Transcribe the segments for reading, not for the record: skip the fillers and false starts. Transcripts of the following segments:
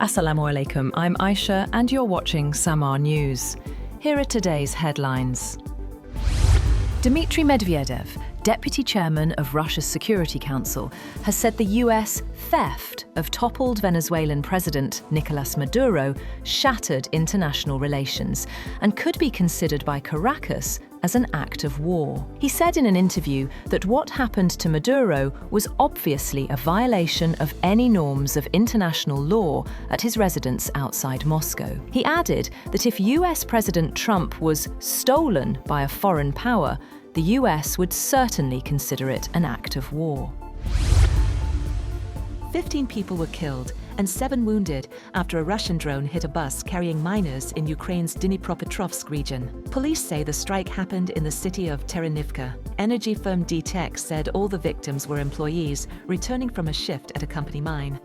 Assalamu alaikum, I'm Aisha and you're watching Samaa News. Here are today's headlines. Dmitry Medvedev, deputy chairman of Russia's Security Council, has said the US theft of toppled Venezuelan president Nicolas Maduro shattered international relations and could be considered by Caracas as an act of war. He said in an interview that what happened to Maduro was obviously a violation of any norms of international law at his residence outside Moscow. He added that if US President Trump was stolen by a foreign power, the US would certainly consider it an act of war. 15 people were killed and 7 wounded after a Russian drone hit a bus carrying miners in Ukraine's Dnipropetrovsk region. Police say the strike happened in the city of Ternivka. Energy firm DTEK said all the victims were employees returning from a shift at a company mine.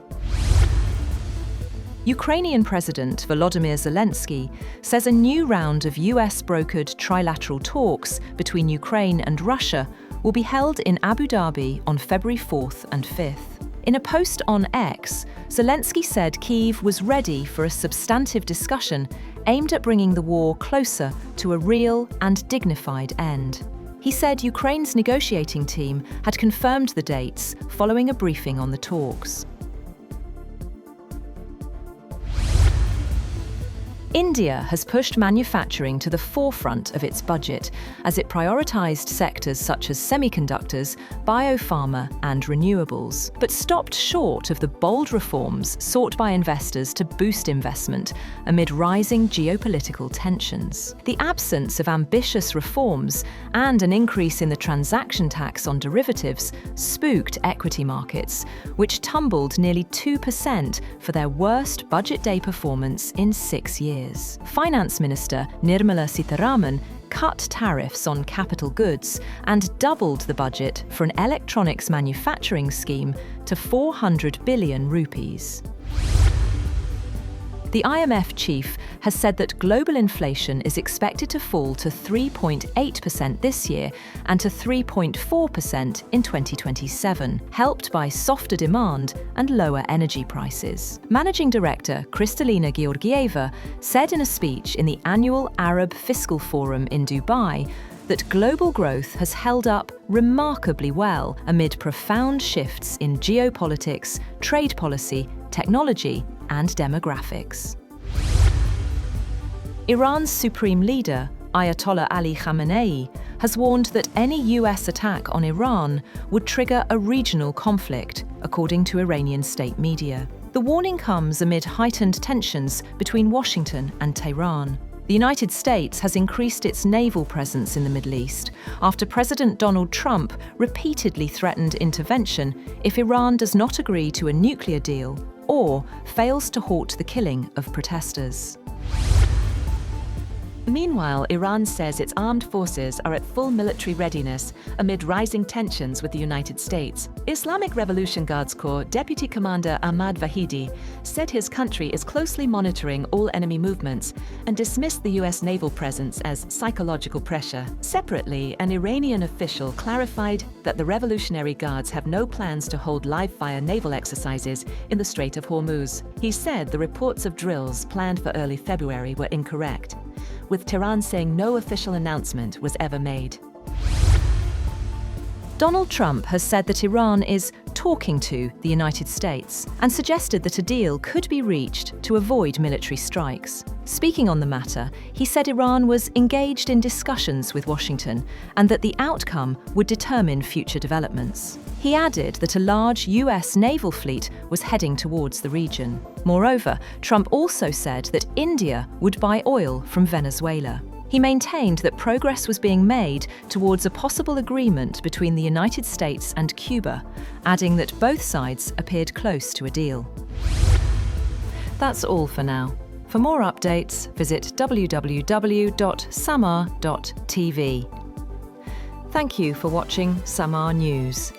Ukrainian President Volodymyr Zelensky says a new round of US-brokered trilateral talks between Ukraine and Russia will be held in Abu Dhabi on February 4th and 5th. In a post on X, Zelensky said Kyiv was ready for a substantive discussion aimed at bringing the war closer to a real and dignified end. He said Ukraine's negotiating team had confirmed the dates following a briefing on the talks. India has pushed manufacturing to the forefront of its budget as it prioritised sectors such as semiconductors, biopharma and renewables, but stopped short of the bold reforms sought by investors to boost investment amid rising geopolitical tensions. The absence of ambitious reforms and an increase in the transaction tax on derivatives spooked equity markets, which tumbled nearly 2% for their worst budget day performance in 6 years. Finance Minister Nirmala Sitharaman cut tariffs on capital goods and doubled the budget for an electronics manufacturing scheme to 400 billion rupees. The IMF chief has said that global inflation is expected to fall to 3.8% this year and to 3.4% in 2027, helped by softer demand and lower energy prices. Managing Director Kristalina Georgieva said in a speech in the annual Arab Fiscal Forum in Dubai that global growth has held up remarkably well amid profound shifts in geopolitics, trade policy, technology, and demographics. Iran's supreme leader, Ayatollah Ali Khamenei, has warned that any US attack on Iran would trigger a regional conflict, according to Iranian state media. The warning comes amid heightened tensions between Washington and Tehran. The United States has increased its naval presence in the Middle East after President Donald Trump repeatedly threatened intervention if Iran does not agree to a nuclear deal or fails to halt the killing of protesters. Meanwhile, Iran says its armed forces are at full military readiness amid rising tensions with the United States. Islamic Revolution Guards Corps Deputy Commander Ahmad Vahidi said his country is closely monitoring all enemy movements and dismissed the US naval presence as psychological pressure. Separately, an Iranian official clarified that the Revolutionary Guards have no plans to hold live-fire naval exercises in the Strait of Hormuz. He said the reports of drills planned for early February were incorrect, with Tehran saying no official announcement was ever made. Donald Trump has said that Iran is talking to the United States and suggested that a deal could be reached to avoid military strikes. Speaking on the matter, he said Iran was engaged in discussions with Washington and that the outcome would determine future developments. He added that a large US naval fleet was heading towards the region. Moreover, Trump also said that India would buy oil from Venezuela. He maintained that progress was being made towards a possible agreement between the United States and Cuba, adding that both sides appeared close to a deal. That's all for now. For more updates, visit www.samaa.tv. Thank you for watching Samaa News.